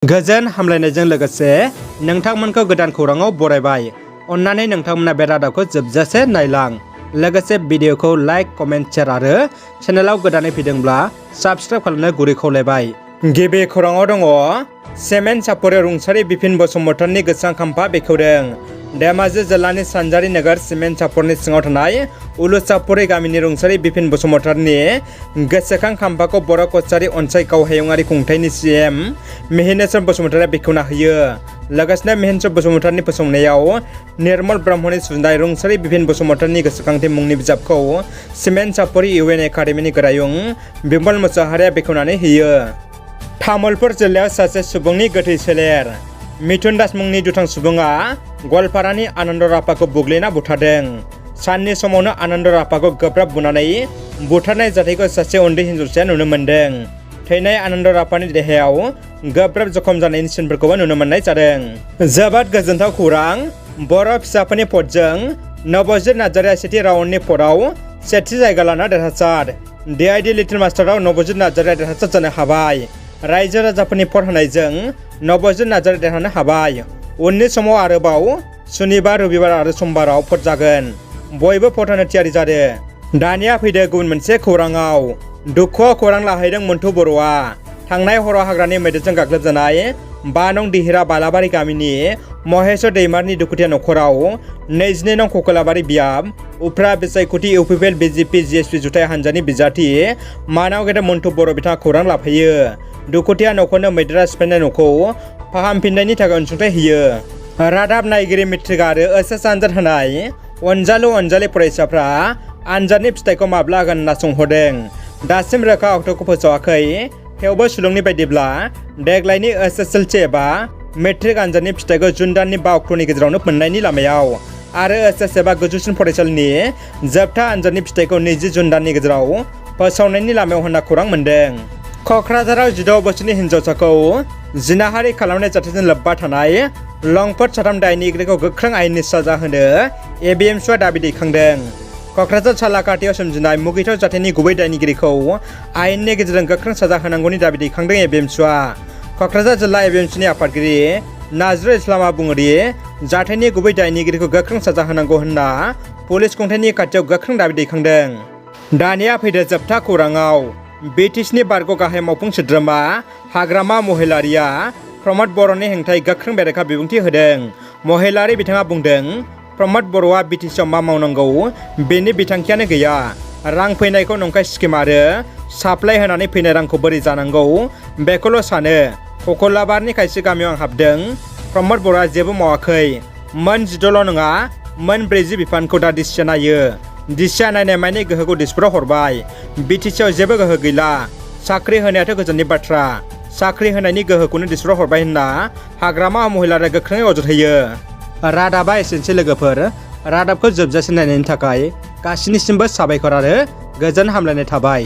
गोजोन हामलायनायजों लोगोसे नोंथांमोनखौ गोदान खौराङाव बरायबाय। अन्नानै नोंथांमोना बे रादाबखौ जोबजासे नायलां। लोगोसे भिडिअखौ लाइक, कमेन्ट, शेयार आरो चेनेलाव गोदानै फैदोंब्ला साबस्क्राइब खालामनो गुरै खावलायबाय। गिबि खौराङाव दङ सिमेन्ट सापरि रुंसारि बिपिन बसुमतारिनि गोसोखां खाम्फा बेखेवदों। धेमाजि जिल्लानि सानजारि नोगोर सिमेन्ट सापरनि सिङाव थानाय उलुसापरि गामिनि रुंसारि बिपिन बसुमतारिनि गोसोखां खाम्फाखौ बर' कछारी अनसाय गावहायुङारि खुंथायनि CM मिहिनेश्वर बसुमतारिया बेखेवना होयो। लोगोसेनो मिहिनेश्वर बसुमतारिनि फोसावनायाव निर्मल ब्रह्मनि सुजुनाय रुंसारि बिपिन बसुमतारिनि गोसोखांथि मुंनि बिजाबखौ सिमेन्ट सापरि UN एकाडेमिनि गोरायुं बिमल मुसाहारिया बेखेवनानै होयो। तामुलपुर जिल्लायाव सासे सुबुंनि गोथै सोलेर। मिथुन दास मुंनि दुथां सुबुङा गवालपारानि आनन्द रापाखौ बुग्लिना बुथारदों। साननि समावनो आनन्द रापाखौ गोब्राब बुनानै बुथारनाय जाथायखौ सासे उन्दै हिन्जावसाया नुनो मोन्दों। थैनाय आनन्द रापानि देहायाव गोब्राब जखम जानायनि सिनफोरखौबो नुनो मोननाय जादों। जोबोद गोजोनथाव खौरां। बर' फिसाफोरनि पदजों नबजित नार्जारिया सेथि राउन्डनि पदआव सेथि जायगा लाना देरहासार। DID लिटिल मास्टाराव नबजित नार्जारिया देरहासार जानो हाबाय। रायजो राजाफोरनि पद होनायजों नबजित नार्जारि देरहानो हाबाय। उननि समाव आरोबाव सुनिबार, रबिबार आरो समबाराव पद जागोन। बयबो पद होनो थियारि जादों। दानिया फैदो गुबुन मोनसे खौराङाव। दुखुआव खौरां लाहैदों मन्टु बर'आ। थांनाय हराव हाग्रानि मैदेरजों गाग्लोबजानाय 5 नं दिहिरा बालाबारि गामिनि महेश्वर दैमारिनि दुखुथिया नखराव 22 नं ककलाबारि बियाब उफ्रा बिसायख'थि UPPL BJP GSP जुथाइ हान्जानि बिजाथि मानाव गेदेर मन्टु बर' बिथाङा खौरां लाफैयो। दुखुथिया नखरनो मैदेरा सिफायनाय न'खौ फाहामफिननायनि थाखाय अनसुंथाइ होयो। रादाब नायगिरि मेट्रिक आरो HS आनजाद होनाय अनजालु फरायसाफ्रा आनजादनि फिथाइखौ माब्ला होगोन होनना सोंहरदों। दासिम रोखा अक्ट'खौ फोसावाखै। थेवबो सुलुंनि बायदिब्ला देग्लायनि HSLC एबा मेट्रिक आनजादनि फिथाइखौ जुन दाननि 5 अक्ट'नि गेजेरावनो मोननायनि लामायाव आरो HS एबा गोजौसिन फरायसालिनि जोबथा आनजादनि फिथाइखौ 20 जुन दाननि गेजेराव फोसावनायनि लामायाव होनना खौरां मोन्दों। क'क्राझाराव 16 बोसोरनि हिन्जावसाखौ जिनाहारि खालामनाय जाथायजों लोब्बा थानाय लंफोर साथाम दायनिगिरिखौ गोख्रों आयेननि साजा होनो ABMSUआ दाबि दैखांदों। क'क्राझार सालाकाटियाव सोमजिनाय मुगैथाव जाथायनि गुबै दायनिगिरिखौ आयेननि गेजेरजों गोख्रों साजा होनांगौनि दाबि दैखांदों ABMSUआ। क'क्राझार जिल्ला ABMSUनि आफादगिरि नाजरुल इस्लामआ बुङो दि जाथायनि गुबै दायनिगिरिखौ गोख्रों साजा होनांगौ होनना पुलिस खुंथायनि खाथियाव गोख्रों दाबि दैखांदों। दानिया फैदो जोबथा खौराङाव। BTSनि बारग' गाहाय मावफुं सोद्रोमा हाग्रामा महिलारिया प्रमद बर'नि हेंथायै गोख्रों बेरेखा बिबुंथि होदों। महिलारि बिथाङा बुंदों, प्रमद बर'आ BTSआव मा मावनांगौ बेनि बिथांखियानो गैया। रां फैनायखौ नंखाय स्किम आरो साप्लाय होनानै फैनाय रांखौ बोरै जानांगौ बेखौल' सानो। ककलाबारनि खायसे गामियाव आं हाबदों। प्रमद बर'आ जेबो मावाखै। मोन 10ल' नङा, मोन 40 बिफानखौ दा डिसिआ नायो। डिसिआ नायनाय मानि गोहोखौ दिसपुराव हरबाय। BTSआव जेबो गोहो गैला। साख्रि होनायाथ' गोजाननि बाथ्रा। साख्रि होनायनि गोहोखौनो दिसपुराव हरबाय होनना हाग्रामा महिलारिया गोख्रोङै अजद होयो। रादाबा एसेनोसै लोगोफोर। रादाबखौ जोबजासिम नायनायनि थाखाय गासिनिसिमबो साबायखर आरो गोजोन हामलायनाय थाबाय।